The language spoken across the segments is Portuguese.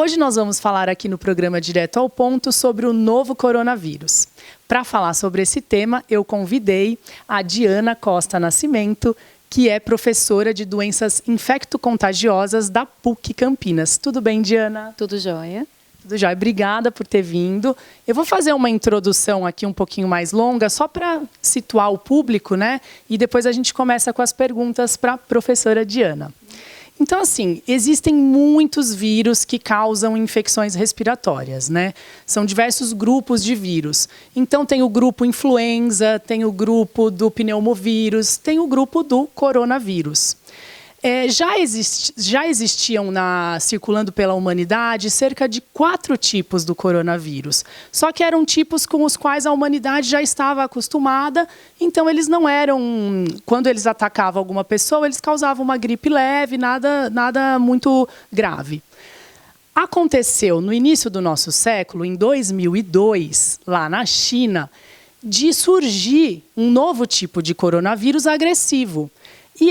Hoje nós vamos falar aqui no programa Direto ao Ponto sobre o novo coronavírus. Para falar sobre esse tema, eu convidei a Diana Costa Nascimento, que é professora de doenças infecto-contagiosas da PUC Campinas. Tudo bem, Diana? Tudo jóia. Tudo jóia. Obrigada por ter vindo. Eu vou fazer uma introdução aqui um pouquinho mais longa, só para situar o público, né? E depois a gente começa com as perguntas para a professora Diana. Então, assim, existem muitos vírus que causam infecções respiratórias, né? São diversos grupos de vírus. Então, tem o grupo influenza, tem o grupo do pneumovírus, tem o grupo do coronavírus. Já existiam circulando pela humanidade cerca de 4 tipos do coronavírus. Só que eram tipos com os quais a humanidade já estava acostumada, então eles não eram... Quando eles atacavam alguma pessoa, eles causavam uma gripe leve, nada muito grave. Aconteceu no início do nosso século, em 2002, lá na China, de surgir um novo tipo de coronavírus agressivo. E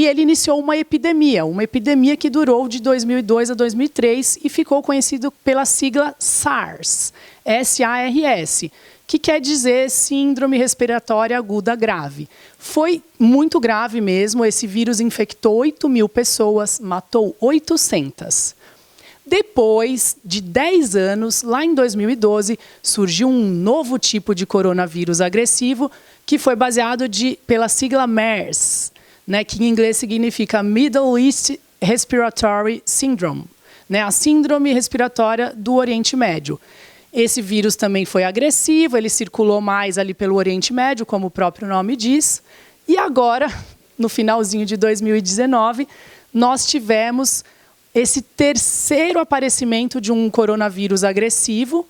ele iniciou uma epidemia que durou de 2002 a 2003 e ficou conhecido pela sigla SARS, S-A-R-S, que quer dizer Síndrome Respiratória Aguda Grave. Foi muito grave mesmo, esse vírus infectou 8.000 pessoas, matou 800. Depois de 10 anos, lá em 2012, surgiu um novo tipo de coronavírus agressivo que foi baseado pela sigla MERS, né, que em inglês significa Middle East Respiratory Syndrome, né, a síndrome respiratória do Oriente Médio. Esse vírus também foi agressivo, ele circulou mais ali pelo Oriente Médio, como o próprio nome diz. E agora, no finalzinho de 2019, nós tivemos esse terceiro aparecimento de um coronavírus agressivo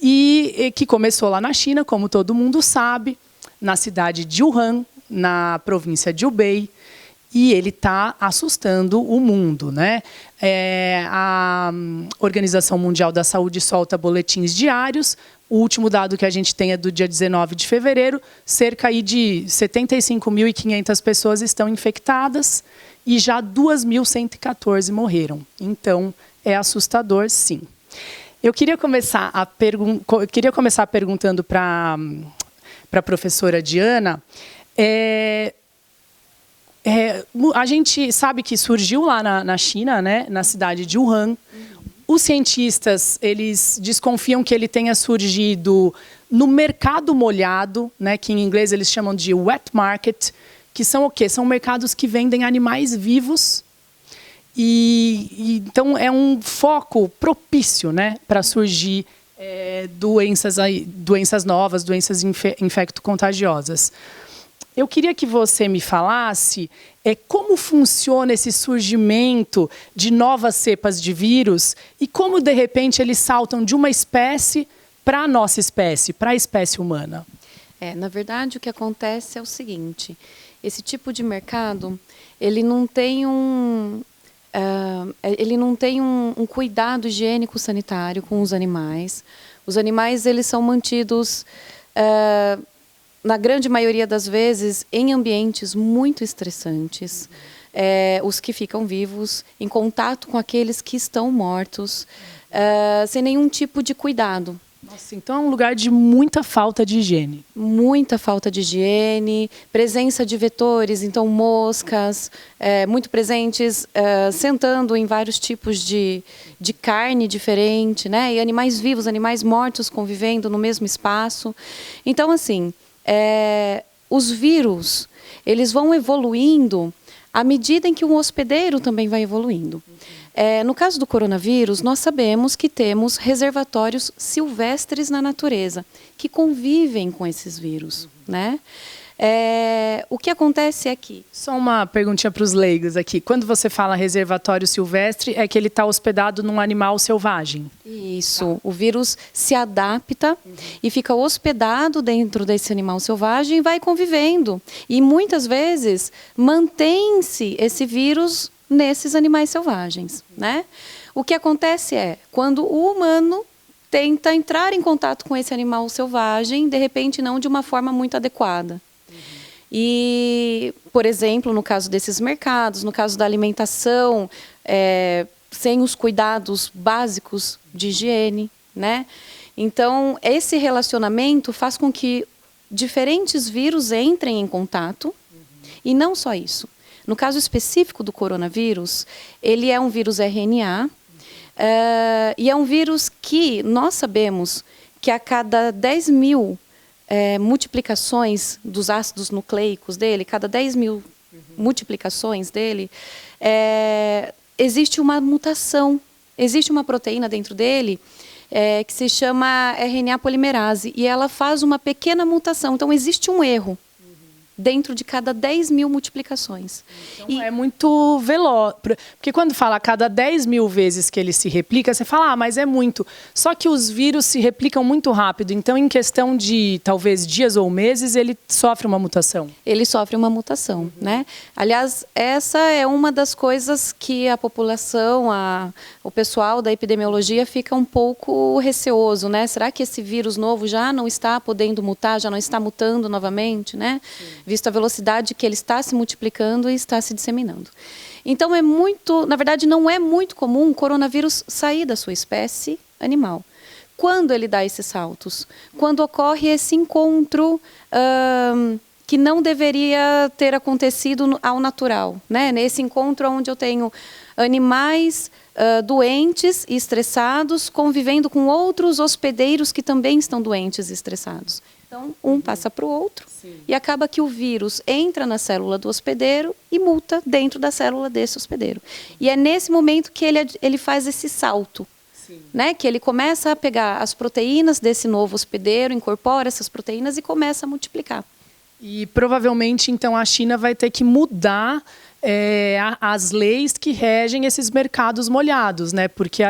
e que começou lá na China, como todo mundo sabe, na cidade de Wuhan, na província de Hubei, e ele está assustando o mundo, né? A Organização Mundial da Saúde solta boletins diários. O último dado que a gente tem é do dia 19 de fevereiro. Cerca aí de 75.500 pessoas estão infectadas e já 2.114 morreram. Então, é assustador, sim. Eu queria começar perguntando para a professora Diana. A gente sabe que surgiu lá na China, né, na cidade de Wuhan. Os cientistas, eles desconfiam que ele tenha surgido no mercado molhado, né, que em inglês eles chamam de wet market, que são o quê? São mercados que vendem animais vivos. Então é um foco propício, né, para surgir doenças novas, doenças infecto-contagiosas. Eu queria que você me falasse como funciona esse surgimento de novas cepas de vírus e como, de repente, eles saltam de uma espécie para a nossa espécie, para a espécie humana. Na verdade, o que acontece é o seguinte: esse tipo de mercado, ele não tem um cuidado higiênico sanitário com os animais. Os animais, eles são mantidos... na grande maioria das vezes, em ambientes muito estressantes, os que ficam vivos, em contato com aqueles que estão mortos, sem nenhum tipo de cuidado. Nossa, então é um lugar de muita falta de higiene. Muita falta de higiene, presença de vetores, então moscas, muito presentes, sentando em vários tipos de carne diferente, né? E animais vivos, animais mortos convivendo no mesmo espaço. Então, assim... os vírus, eles vão evoluindo à medida em que o hospedeiro também vai evoluindo. No caso do coronavírus, nós sabemos que temos reservatórios silvestres na natureza, que convivem com esses vírus, né? O que acontece é que... Só uma perguntinha para os leigos aqui. Quando você fala reservatório silvestre, é que ele está hospedado num animal selvagem? Isso. O vírus se adapta e fica hospedado dentro desse animal selvagem e vai convivendo. E muitas vezes mantém-se esse vírus nesses animais selvagens, né? O que acontece é, quando o humano tenta entrar em contato com esse animal selvagem, de repente não de uma forma muito adequada. E, por exemplo, no caso desses mercados, no caso da alimentação, sem os cuidados básicos de higiene, né? Então, esse relacionamento faz com que diferentes vírus entrem em contato, e não só isso. No caso específico do coronavírus, ele é um vírus RNA, e é um vírus que nós sabemos que a cada 10 mil multiplicações dos ácidos nucleicos dele, cada 10 mil multiplicações dele, existe uma mutação, existe uma proteína dentro dele que se chama RNA polimerase, e ela faz uma pequena mutação. Então, existe um erro dentro de cada 10 mil multiplicações. Então, é muito veloz. Porque quando fala a cada 10 mil vezes que ele se replica, você fala, mas é muito. Só que os vírus se replicam muito rápido. Então, em questão de, talvez, dias ou meses, ele sofre uma mutação. Ele sofre uma mutação, né? Aliás, essa é uma das coisas que a população, o pessoal da epidemiologia fica um pouco receoso, né? Será que esse vírus novo já não está podendo mutar, já não está mutando novamente, né? Sim. Visto a velocidade que ele está se multiplicando e está se disseminando. Então, na verdade, não é muito comum o coronavírus sair da sua espécie animal. Quando ele dá esses saltos? Quando ocorre esse encontro que não deveria ter acontecido ao natural, né? Nesse encontro onde eu tenho animais doentes e estressados convivendo com outros hospedeiros que também estão doentes e estressados. Então, um passa para o outro. Sim. E acaba que o vírus entra na célula do hospedeiro e muta dentro da célula desse hospedeiro. E é nesse momento que ele faz esse salto, né? Que ele começa a pegar as proteínas desse novo hospedeiro, incorpora essas proteínas e começa a multiplicar. E provavelmente, então, a China vai ter que mudar as leis que regem esses mercados molhados, né? Porque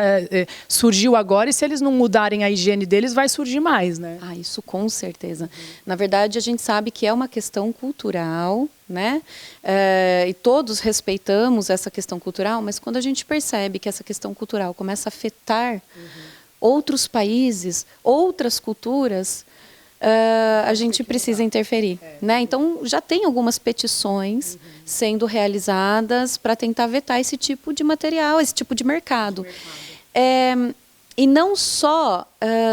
surgiu agora e se eles não mudarem a higiene deles, vai surgir mais, né? Ah, isso com certeza. Na verdade, a gente sabe que é uma questão cultural, né? E todos respeitamos essa questão cultural, mas quando a gente percebe que essa questão cultural começa a afetar outros países, outras culturas, a gente precisa interferir, né? Então, já tem algumas petições sendo realizadas para tentar vetar esse tipo de material, esse tipo de mercado. E não só,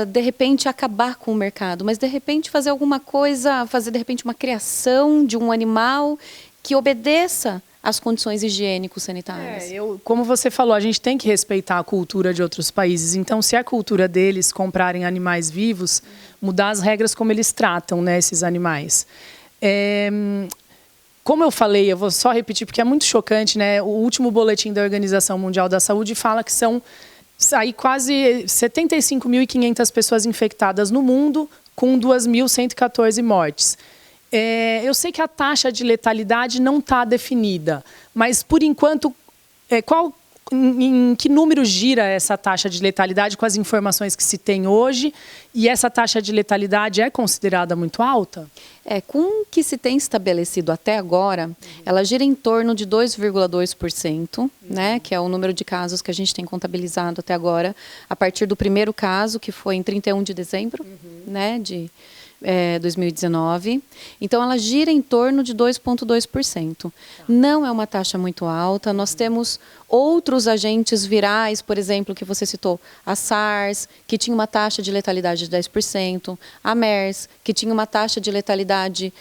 de repente, acabar com o mercado, mas, de repente, fazer alguma coisa, fazer, de repente, uma criação de um animal que obedeça às condições higiênico-sanitárias. Como você falou, a gente tem que respeitar a cultura de outros países. Então, se é a cultura deles comprarem animais vivos, mudar as regras como eles tratam, né, esses animais. Como eu falei, eu vou só repetir porque é muito chocante, né? O último boletim da Organização Mundial da Saúde fala que são aí quase 75.500 pessoas infectadas no mundo, com 2.114 mortes. Eu sei que a taxa de letalidade não está definida, mas, por enquanto, em que número gira essa taxa de letalidade com as informações que se tem hoje? E essa taxa de letalidade é considerada muito alta? Com o que se tem estabelecido até agora, ela gira em torno de 2,2%, né, que é o número de casos que a gente tem contabilizado até agora, a partir do primeiro caso, que foi em 31 de dezembro, né, de 2019. Então, ela gira em torno de 2,2%. Não é uma taxa muito alta. Nós temos outros agentes virais, por exemplo, que você citou, a SARS, que tinha uma taxa de letalidade de 10%, a MERS, que tinha uma taxa de letalidade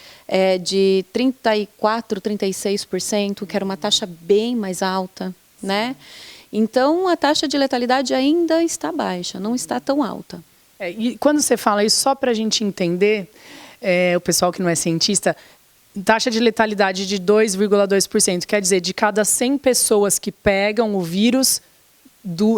de 34%, 36%, que era uma taxa bem mais alta, né? Então, a taxa de letalidade ainda está baixa, não está tão alta. E quando você fala isso, só para a gente entender, o pessoal que não é cientista, taxa de letalidade de 2,2%, quer dizer, de cada 100 pessoas que pegam o vírus,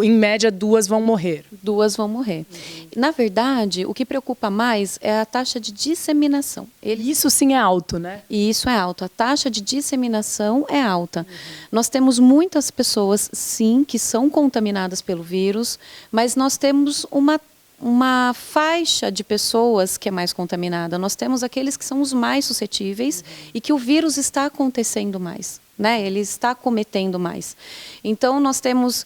em média, 2 vão morrer. 2 vão morrer. Na verdade, o que preocupa mais é a taxa de disseminação. Isso sim é alto, né? E isso é alto. A taxa de disseminação é alta. Nós temos muitas pessoas, sim, que são contaminadas pelo vírus, mas nós temos uma faixa de pessoas que é mais contaminada. Nós temos aqueles que são os mais suscetíveis e que o vírus está acontecendo mais, né? Ele está acometendo mais. Então, nós temos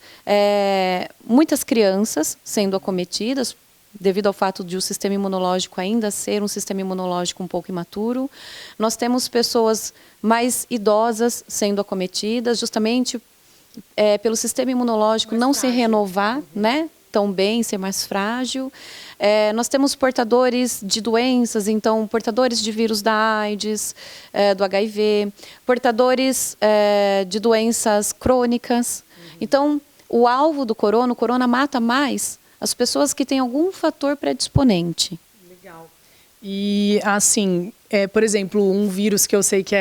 muitas crianças sendo acometidas, devido ao fato de o sistema imunológico ainda ser um sistema imunológico um pouco imaturo. Nós temos pessoas mais idosas sendo acometidas, justamente pelo sistema imunológico não se renovar, né, tão bem, ser mais frágil. Nós temos portadores de doenças, então, portadores de vírus da AIDS, do HIV, portadores de doenças crônicas. Então, o alvo do corona, o corona mata mais as pessoas que têm algum fator predisponente. Legal. E, assim, por exemplo, um vírus que eu sei que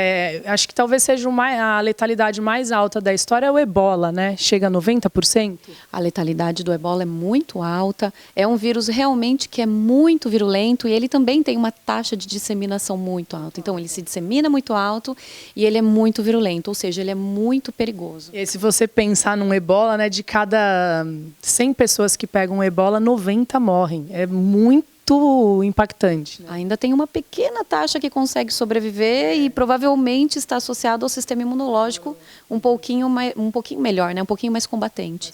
acho que talvez seja a letalidade mais alta da história é o ebola, né? Chega a 90%. A letalidade do ebola é muito alta. É um vírus realmente que é muito virulento e ele também tem uma taxa de disseminação muito alta. Então, ele se dissemina muito alto e ele é muito virulento, ou seja, ele é muito perigoso. E aí, se você pensar num ebola, né, de cada 100 pessoas que pegam ebola, 90 morrem. É muito impactante. Né? Ainda tem uma pequena taxa que consegue sobreviver e provavelmente está associado ao sistema imunológico um pouquinho melhor, né? Um pouquinho mais combatente.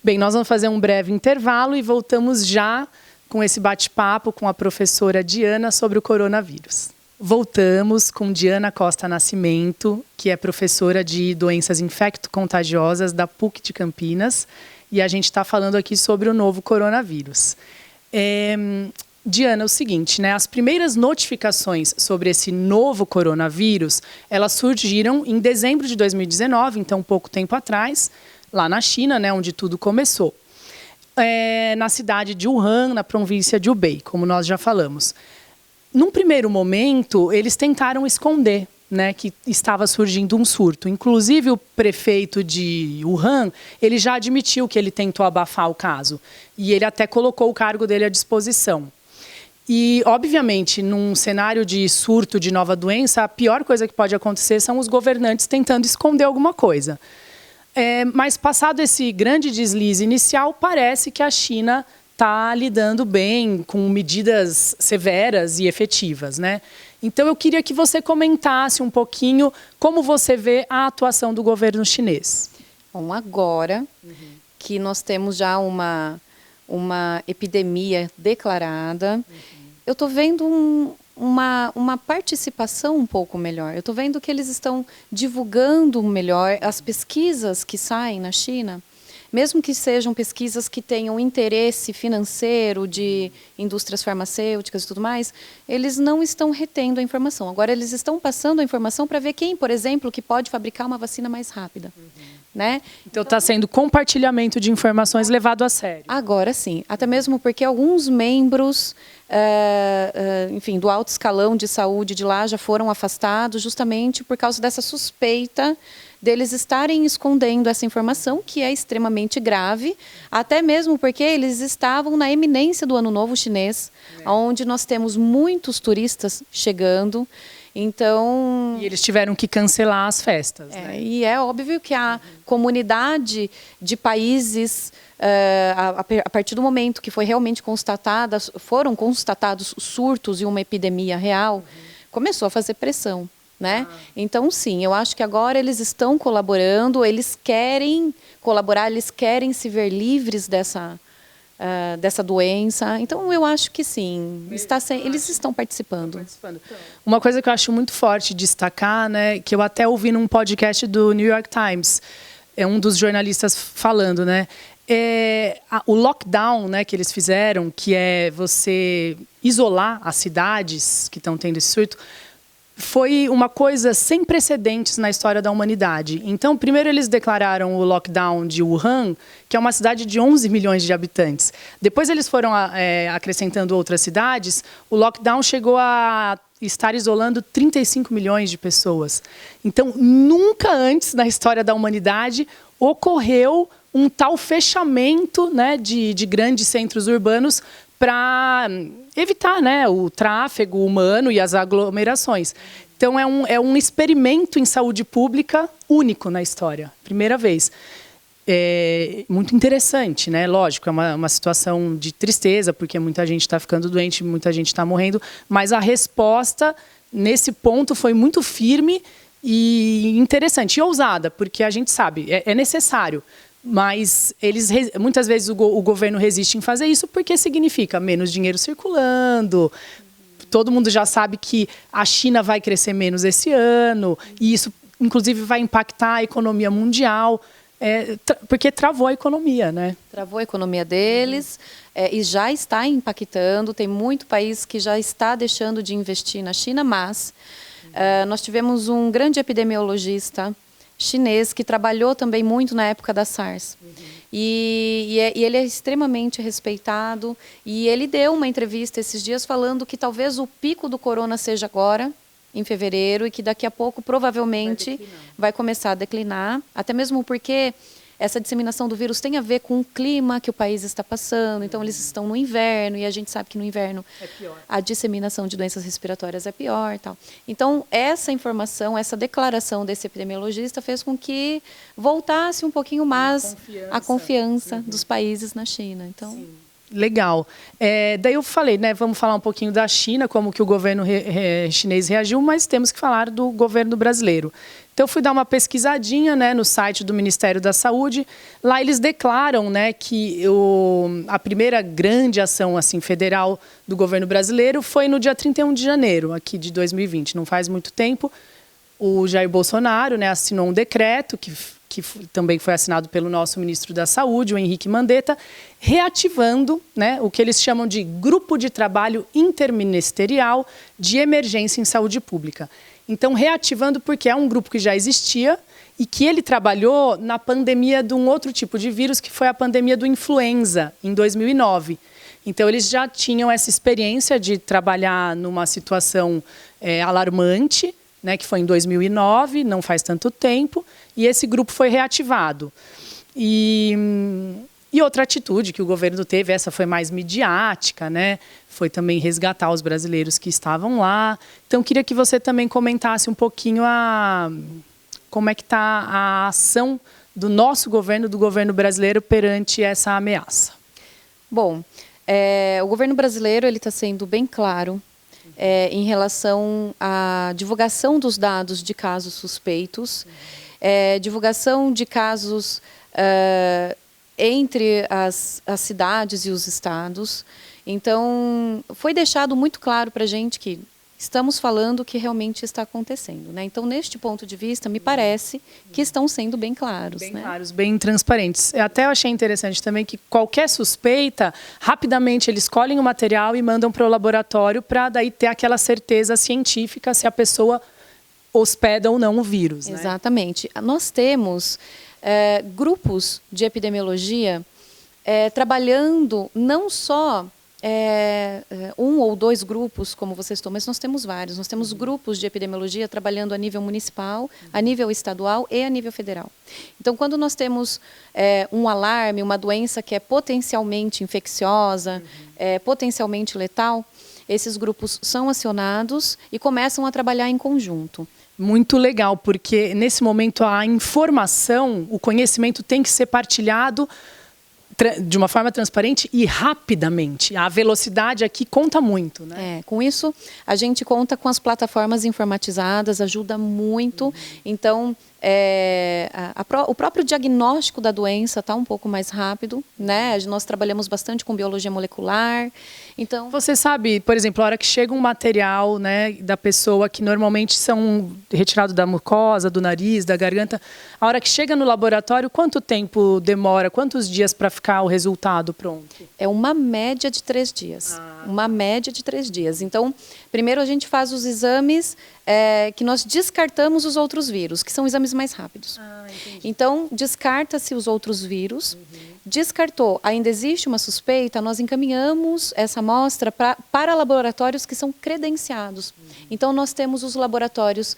Bem, nós vamos fazer um breve intervalo e voltamos já com esse bate-papo com a professora Diana sobre o coronavírus. Voltamos com Diana Costa Nascimento, que é professora de doenças infecto-contagiosas da PUC de Campinas, e a gente está falando aqui sobre o novo coronavírus. Diana, é o seguinte, né? As primeiras notificações sobre esse novo coronavírus, elas surgiram em dezembro de 2019, então pouco tempo atrás, lá na China, né, onde tudo começou. Na cidade de Wuhan, na província de Hubei, como nós já falamos. Num primeiro momento, eles tentaram esconder, né, que estava surgindo um surto. Inclusive, o prefeito de Wuhan, ele já admitiu que ele tentou abafar o caso. E ele até colocou o cargo dele à disposição. E, obviamente, num cenário de surto de nova doença, a pior coisa que pode acontecer são os governantes tentando esconder alguma coisa. Mas, passado esse grande deslize inicial, parece que a China está lidando bem com medidas severas e efetivas, né? Então, eu queria que você comentasse um pouquinho como você vê a atuação do governo chinês. Bom, agora que nós temos já uma epidemia declarada, eu estou vendo uma participação um pouco melhor. Eu estou vendo que eles estão divulgando melhor as pesquisas que saem na China, mesmo que sejam pesquisas que tenham interesse financeiro de indústrias farmacêuticas e tudo mais, eles não estão retendo a informação. Agora, eles estão passando a informação para ver quem, por exemplo, que pode fabricar uma vacina mais rápida. Né? Então, está sendo compartilhamento de informações levado a sério. Agora sim, até mesmo porque alguns membros enfim, do alto escalão de saúde de lá já foram afastados justamente por causa dessa suspeita deles estarem escondendo essa informação, que é extremamente grave, até mesmo porque eles estavam na eminência do Ano Novo Chinês, onde nós temos muitos turistas chegando. Então, e eles tiveram que cancelar as festas. Né? E é óbvio que a comunidade de países, a partir do momento que foi realmente foram constatados surtos e uma epidemia real, começou a fazer pressão. Né? Então, sim, eu acho que agora eles estão colaborando, eles querem colaborar, eles querem se ver livres dessa doença. Então, eu acho que sim, eles estão participando. Uma coisa que eu acho muito forte destacar, né, que eu até ouvi num podcast do New York Times, é um dos jornalistas falando, né, o lockdown, né, que eles fizeram, que é você isolar as cidades que estão tendo esse surto, foi uma coisa sem precedentes na história da humanidade. Então, primeiro eles declararam o lockdown de Wuhan, que é uma cidade de 11 milhões de habitantes. Depois eles foram acrescentando outras cidades. O lockdown chegou a estar isolando 35 milhões de pessoas. Então, nunca antes na história da humanidade ocorreu um tal fechamento, né, de grandes centros urbanos para evitar, né, o tráfego humano e as aglomerações. Então, é um experimento em saúde pública único na história, primeira vez. Muito interessante, né? Lógico, é uma situação de tristeza, porque muita gente está ficando doente, muita gente está morrendo, mas a resposta, nesse ponto, foi muito firme e interessante, e ousada, porque a gente sabe, é necessário. Mas muitas vezes o governo resiste em fazer isso porque significa menos dinheiro circulando. Todo mundo já sabe que a China vai crescer menos esse ano. E isso inclusive vai impactar a economia mundial, porque travou a economia, né? Travou a economia deles e já está impactando. Tem muito país que já está deixando de investir na China, mas nós tivemos um grande epidemiologista chinês que trabalhou também muito na época da SARS. E ele é extremamente respeitado. E ele deu uma entrevista esses dias falando que talvez o pico do corona seja agora, em fevereiro, e que daqui a pouco provavelmente vai começar a declinar, até mesmo porque essa disseminação do vírus tem a ver com o clima que o país está passando. Então, eles estão no inverno, e a gente sabe que no inverno a disseminação de doenças respiratórias é pior. Tal. Então, essa informação, essa declaração desse epidemiologista fez com que voltasse um pouquinho mais a confiança dos países na China. Então, sim. Legal. Daí eu falei, né, vamos falar um pouquinho da China, como que o governo chinês reagiu, mas temos que falar do governo brasileiro. Então, eu fui dar uma pesquisadinha, né, no site do Ministério da Saúde. Lá eles declaram, né, que a primeira grande ação assim, federal do governo brasileiro foi no dia 31 de janeiro, aqui de 2020, não faz muito tempo. O Jair Bolsonaro, né, assinou um decreto que também foi assinado pelo nosso ministro da Saúde, o Henrique Mandetta, reativando, né, o que eles chamam de Grupo de Trabalho Interministerial de Emergência em Saúde Pública. Então, reativando porque é um grupo que já existia e que ele trabalhou na pandemia de um outro tipo de vírus, que foi a pandemia do influenza, em 2009. Então, eles já tinham essa experiência de trabalhar numa situação alarmante, né, que foi em 2009, não faz tanto tempo, e esse grupo foi reativado. E outra atitude que o governo teve, essa foi mais midiática, né, foi também resgatar os brasileiros que estavam lá. Então, queria que você também comentasse um pouquinho como é que está a ação do nosso governo, do governo brasileiro, perante essa ameaça. Bom, o governo brasileiro está sendo bem claro em relação à divulgação dos dados de casos suspeitos, divulgação de casos entre as cidades e os estados. Então, foi deixado muito claro para a gente que estamos falando o que realmente está acontecendo, né? Então, neste ponto de vista, me parece que estão sendo bem claros. Bem né? claros, bem transparentes. Eu até achei interessante também que qualquer suspeita, rapidamente eles colhem o material e mandam para o laboratório para daí ter aquela certeza científica se a pessoa hospeda ou não o vírus. Né? Exatamente. Nós temos grupos de epidemiologia trabalhando não só um ou dois grupos, como vocês estão, mas nós temos vários. Nós temos grupos de epidemiologia trabalhando a nível municipal, a nível estadual e a nível federal. Então, quando nós temos um alarme, uma doença que é potencialmente infecciosa, potencialmente letal, esses grupos são acionados e começam a trabalhar em conjunto. Muito legal, porque nesse momento a informação, o conhecimento tem que ser partilhado de uma forma transparente e rapidamente. A velocidade aqui conta muito, né? Com isso, a gente conta com as plataformas informatizadas, ajuda muito. Então, o próprio diagnóstico da doença está um pouco mais rápido, né? Nós trabalhamos bastante com biologia molecular. Então, você sabe, por exemplo, a hora que chega um material, né, da pessoa que normalmente são retirados da mucosa, do nariz, da garganta, a hora que chega no laboratório, quanto tempo demora, quantos dias para ficar o resultado pronto? É uma média de 3 dias. Uma média de 3 dias. Então, primeiro a gente faz os exames que nós descartamos os outros vírus, que são exames mais rápidos. Então, descarta-se os outros vírus. Descartou, ainda existe uma suspeita, nós encaminhamos essa amostra para laboratórios que são credenciados. Então, nós temos os laboratórios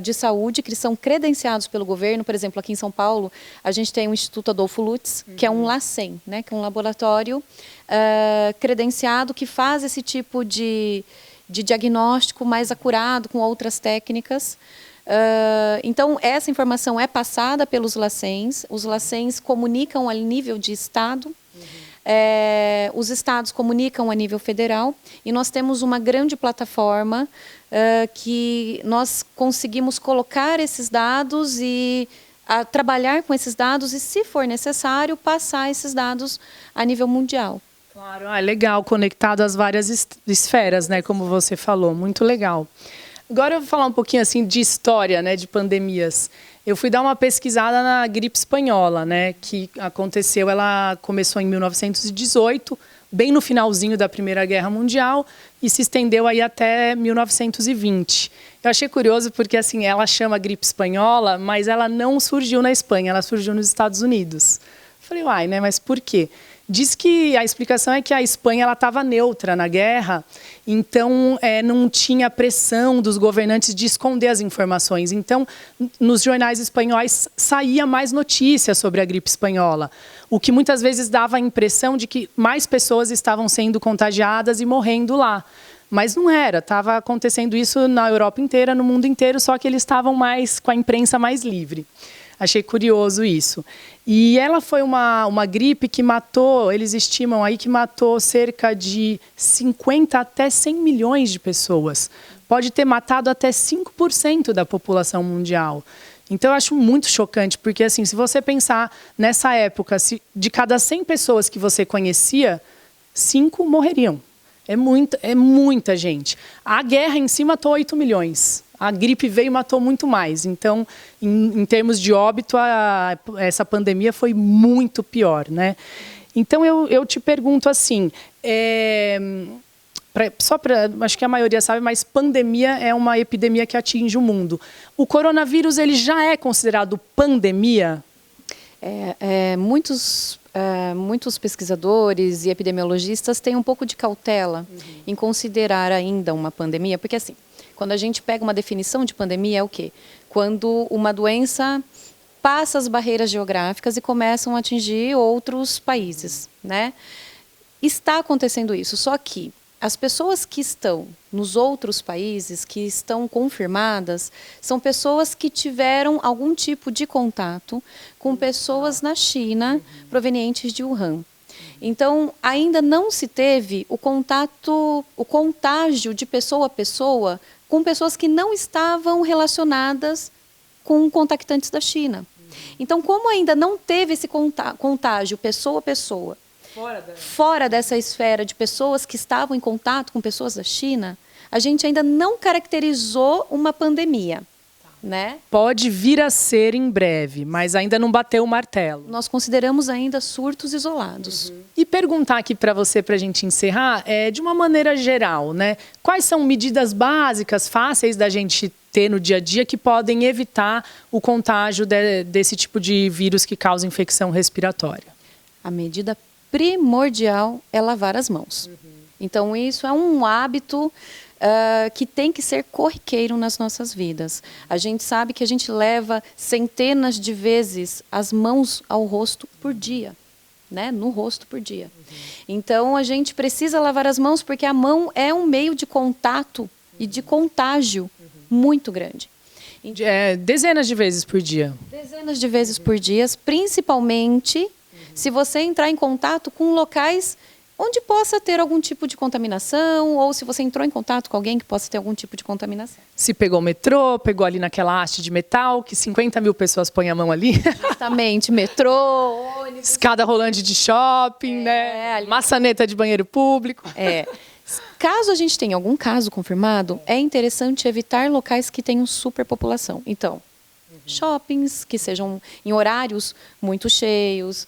de saúde que são credenciados pelo governo. Por exemplo, aqui em São Paulo, a gente tem o Instituto Adolfo Lutz, que é um LACEN, né, que é um laboratório credenciado que faz esse tipo de diagnóstico mais acurado, com outras técnicas. Então, essa informação é passada pelos LACENs, os LACENs comunicam a nível de estado, os estados comunicam a nível federal, e nós temos uma grande plataforma que nós conseguimos colocar esses dados e trabalhar com esses dados e, se for necessário, passar esses dados a nível mundial. Claro, legal, conectado às várias esferas, né, como você falou, muito legal. Agora eu vou falar um pouquinho assim de história, né, de pandemias. Eu fui dar uma pesquisada na gripe espanhola, né, que aconteceu, ela começou em 1918, bem no finalzinho da Primeira Guerra Mundial, e se estendeu aí até 1920. Eu achei curioso porque assim, ela chama gripe espanhola, mas ela não surgiu na Espanha, ela surgiu nos Estados Unidos. Falei, uai, né, mas por quê? Diz que a explicação é que a Espanha estava neutra na guerra, então não tinha pressão dos governantes de esconder as informações. Então, nos jornais espanhóis saía mais notícias sobre a gripe espanhola, o que muitas vezes dava a impressão de que mais pessoas estavam sendo contagiadas e morrendo lá. Mas não era, estava acontecendo isso na Europa inteira, no mundo inteiro, só que eles estavam mais com a imprensa mais livre. Achei curioso isso. E ela foi uma gripe que matou, eles estimam aí que matou cerca de 50 até 100 milhões de pessoas. Pode ter matado até 5% da população mundial. Então, eu acho muito chocante, porque assim, se você pensar nessa época, de cada 100 pessoas que você conhecia, 5 morreriam. É muita gente. A guerra em si matou 8 milhões. A gripe veio e matou muito mais. Então, em termos de óbito, essa pandemia foi muito pior, né? Então, eu te pergunto assim, acho que a maioria sabe, mas pandemia é uma epidemia que atinge o mundo. O coronavírus, ele já é considerado pandemia? Muitos pesquisadores e epidemiologistas têm um pouco de cautela em considerar ainda uma pandemia, porque assim, quando a gente pega uma definição de pandemia é o quê? Quando uma doença passa as barreiras geográficas e começam a atingir outros países, né? Está acontecendo isso, só que as pessoas que estão nos outros países, que estão confirmadas, são pessoas que tiveram algum tipo de contato com pessoas na China provenientes de Wuhan. Então, ainda não se teve o contágio de pessoa a pessoa com pessoas que não estavam relacionadas com contactantes da China. Então, como ainda não teve esse contágio pessoa a pessoa, fora dessa esfera de pessoas que estavam em contato com pessoas da China, a gente ainda não caracterizou uma pandemia. Né? Pode vir a ser em breve, mas ainda não bateu o martelo. Nós consideramos ainda surtos isolados. E perguntar aqui para você, para a gente encerrar, de uma maneira geral, né? Quais são medidas básicas, fáceis da gente ter no dia a dia que podem evitar o contágio desse tipo de vírus que causa infecção respiratória? A medida primordial é lavar as mãos. Então, isso é um hábito que tem que ser corriqueiro nas nossas vidas. A gente sabe que a gente leva centenas de vezes as mãos ao rosto por dia, né? No rosto por dia. Então, a gente precisa lavar as mãos porque a mão é um meio de contato e de contágio muito grande. Dezenas de vezes por dia. Dezenas de vezes por dia, principalmente se você entrar em contato com locais onde possa ter algum tipo de contaminação, ou se você entrou em contato com alguém que possa ter algum tipo de contaminação. Se pegou o metrô, pegou ali naquela haste de metal, que 50 mil pessoas põem a mão ali. Justamente, metrô, ônibus. Escada rolante de shopping, né? Maçaneta de banheiro público. Caso a gente tenha algum caso confirmado, é interessante evitar locais que tenham superpopulação. Então, shoppings que sejam em horários muito cheios,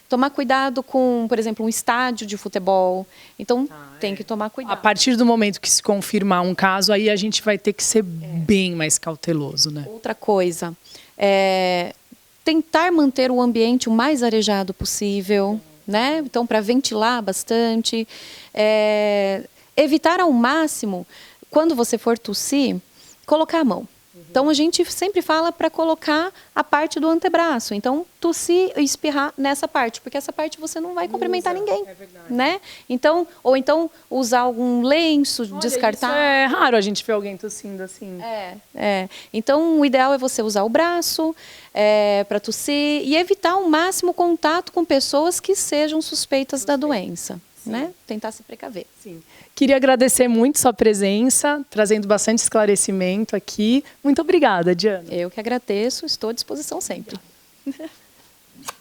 tomar cuidado com, por exemplo, um estádio de futebol. Então, tem que tomar cuidado. A partir do momento que se confirmar um caso, aí a gente vai ter que ser bem mais cauteloso, né? Outra coisa, tentar manter o ambiente o mais arejado possível, né? Então, para ventilar bastante, evitar ao máximo, quando você for tossir, colocar a mão. Então, a gente sempre fala para colocar a parte do antebraço. Então, tossir e espirrar nessa parte, porque essa parte você não vai cumprimentar ninguém, né? Então, ou então usar algum lenço, descartar. Isso é raro a gente ver alguém tossindo assim. Então, o ideal é você usar o braço para tossir e evitar ao máximo contato com pessoas que sejam suspeitas da doença. Né? Tentar se precaver. Sim. Queria agradecer muito sua presença, trazendo bastante esclarecimento aqui. Muito obrigada, Diana. Eu que agradeço, estou à disposição sempre.